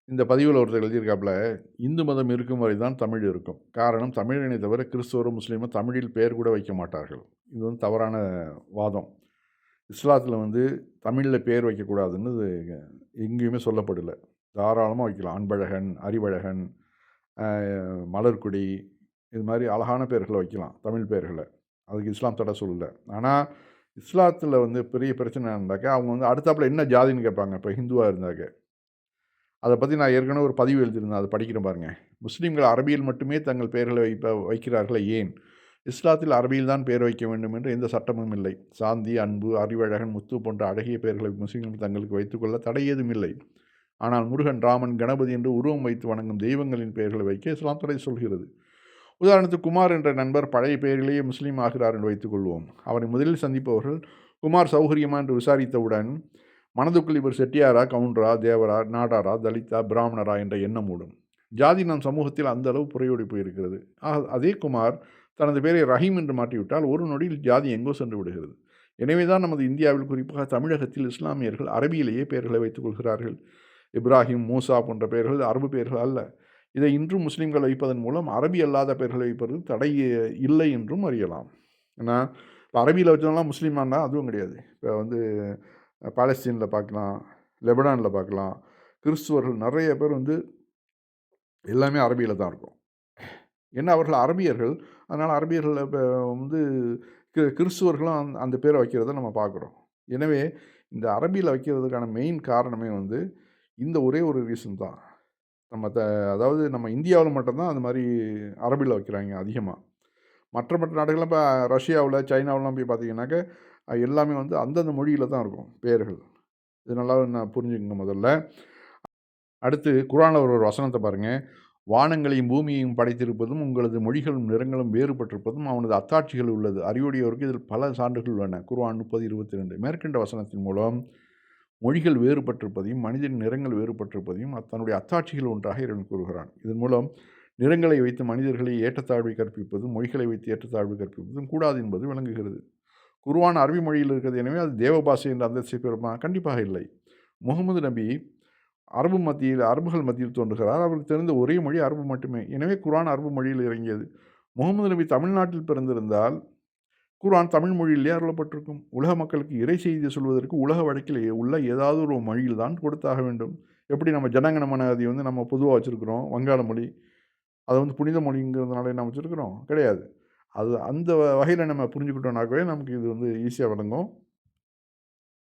இந்த பதிவில் ஒருத்தர் எழுதியிருக்காப்புல, இந்து மதம் இருக்கும் வரை தான் தமிழ் இருக்கும். காரணம் தமிழனை தவிர கிறிஸ்தவரும், முஸ்லீமும் தமிழில் பெயர் கூட வைக்க மாட்டார்கள். இது வந்து தவறான வாதம். இஸ்லாத்தில வந்து தமிழ்ல பேர் வைக்கக்கூடாதுன்னு எங்கேயுமே சொல்லப்படல. தாராளமா வைக்கலாம். அன்பழகன், அறிவழகன், அ மலர்க்கொடி இது மாரி அழகான பெயர்கள வைக்கலாம். தமிழ் பெயர்கள. அதுக்கு இஸ்லாம் தடை சொல்லல. ஆனா, இஸ்லாத்தில வந்து பெரிய பிரச்சனை இருந்தாக்கா, அவங்க வந்து அடுத்தாப்புல என்ன ஜாதின்னு கேட்பாங்க. இப்ப ஹிந்துவா இருந்தாக்க. அத பத்தி நான் ஏற்கனவே ஒரு பதிவு எழுதியிருந்தேன். அத படிக்கிறேன் பாருங்க. முஸ்லிம்கள் அரபியில் மட்டுமே தங்கள் பெயர்களை வைக்கிறார்களே ஏன்? இஸ்லாத்தில் அரபியில் தான் பெயர் வைக்க வேண்டும் என்று எந்த சட்டமும் இல்லை. சாந்தி, அன்பு, அறிவழகன், முத்து போன்ற அழகிய பெயர்களை முஸ்லிம்கள் தங்களுக்கு வைத்துக்கொள்ள தடை ஏதும் இல்லை. ஆனால் முருகன், ராமன், கணபதி என்று உருவம் வைத்து வணங்கும் தெய்வங்களின் பெயர்களை வைக்க இஸ்லாம் தடை சொல்கிறது. உதாரணத்துக்கு குமார் என்ற நண்பர் பழைய பெயரிலேயே முஸ்லீம் ஆகிறார் என்று வைத்துக் கொள்வோம். அவரை முதலில் சந்திப்பவர்கள் குமார் சௌகரியமா என்று விசாரித்தவுடன் மனதுக்குள் இவர் செட்டியாரா, கவுண்டரா, தேவரா, நாடாரா, தலித்தா, பிராமணரா என்ற எண்ணம் மூடும். ஜாதி நம் சமூகத்தில் அந்த அளவு புரையோடி போயிருக்கிறது. அதே குமார் தனது பெயரை ரஹீம் என்று மாற்றிவிட்டால் ஒரு நொடியில் ஜாதி எங்கோ சென்று விடுகிறது. எனவேதான் நமது இந்தியாவில் குறிப்பாக தமிழகத்தில் இஸ்லாமியர்கள் அரபியிலேயே பெயர்களை வைத்துக் கொள்கிறார்கள். இப்ராஹிம், மூசா போன்ற பெயர்கள் அரபு பெயர்கள் அல்ல. இதை இன்றும் முஸ்லிம்கள் வைப்பதன் மூலம் அரபி அல்லாத பெயர்களை வைப்பது தடை இல்லை என்றும் அறியலாம். ஏன்னா இப்போ அரபியில் வச்சவங்களாம் முஸ்லீமானா அதுவும் கிடையாது. இப்போ வந்து பாலஸ்தீனில் பார்க்கலாம், லெபனானில் பார்க்கலாம். கிறிஸ்துவர்கள் நிறைய பேர் வந்து எல்லாமே அரபியில் தான் இருக்கும். ஏன்னா அவர்கள் அரபியர்கள். அதனால் அரபியர்கள் இப்போ வந்து கிறிஸ்துவர்களும் அந்த பேரை வைக்கிறத நம்ம பார்க்குறோம். எனவே இந்த அரபியில் வைக்கிறதுக்கான மெயின் காரணமே வந்து இந்த ஒரே ஒரு ரீசன் தான். நம்ம அதாவது நம்ம இந்தியாவில் மட்டும்தான் அந்த மாதிரி அரபியில் வைக்கிறாங்க அதிகமாக. மற்ற நாடுகள்லாம் இப்போ ரஷ்யாவில், சைனாவிலாம் போய் பார்த்தீங்கன்னாக்க எல்லாமே வந்து அந்தந்த மொழியில் தான் இருக்கும் பெயர்கள். இது நல்லா நான் புரிஞ்சுக்கங்க முதல்ல. அடுத்து குர்ஆன்ல ஒரு வசனத்தை பாருங்க. வானங்களையும் பூமியையும் படைத்திருப்பதும் உங்களது மொழிகளும் நிறங்களும் வேறுபட்டிருப்பதும் அவனது அத்தாட்சிகள் உள்ளது. அறிவுடையோருக்கு இதில் பல சான்றுகள் உள்ளன. குர்ஆன் 30:22. மேற்கண்ட வசனத்தின் மூலம் மொழிகள் வேறுபட்டிருப்பதையும், மனிதனின் நிறங்கள் வேறுபட்டிருப்பதையும் தன்னுடைய அத்தாட்சிகள் ஒன்றாக இறைவன் கூறுகிறான். இதன் மூலம் நிறங்களை வைத்து மனிதர்களை ஏற்றத்தாழ்வை கற்பிப்பதும், மொழிகளை வைத்து ஏற்றத்தாழ்வு கற்பிப்பதும் கூடாது என்பது விளங்குகிறது. குர்ஆன் அரபி மொழியில் இருக்கிறது. எனவே அது தேவ பாஷை என்ற அந்தஸ்தை பெறுமா? கண்டிப்பாக இல்லை. முகமது நபி அரபுகள் மத்தியில் தோன்றுகிறார். அவருக்கு தெரிந்த ஒரே மொழி அரபு மட்டுமே. எனவே குர்ஆன் அரபு மொழியில் இறங்கியது. முகமது நபி தமிழ்நாட்டில் பிறந்திருந்தால் குர்ஆன் தமிழ் மொழியிலே அருளப்பட்டிருக்கும். உலக மக்களுக்கு இறை செய்தி சொல்வதற்கு உலக வழக்கில் உள்ள ஏதாவது ஒரு மொழியில் தான் கொடுத்தாக வேண்டும். எப்படி நம்ம ஜனகணமன அதை வந்து நம்ம பொதுவாக வச்சுருக்கிறோம் வங்காள மொழி. அதை வந்து புனித மொழிங்கிறதுனால என்ன வச்சுருக்கிறோம் கிடையாது. அது அந்த வகையில் நம்ம புரிஞ்சுக்கிட்டோம்னாக்கவே நமக்கு இது வந்து ஈஸியாக விளங்கும்.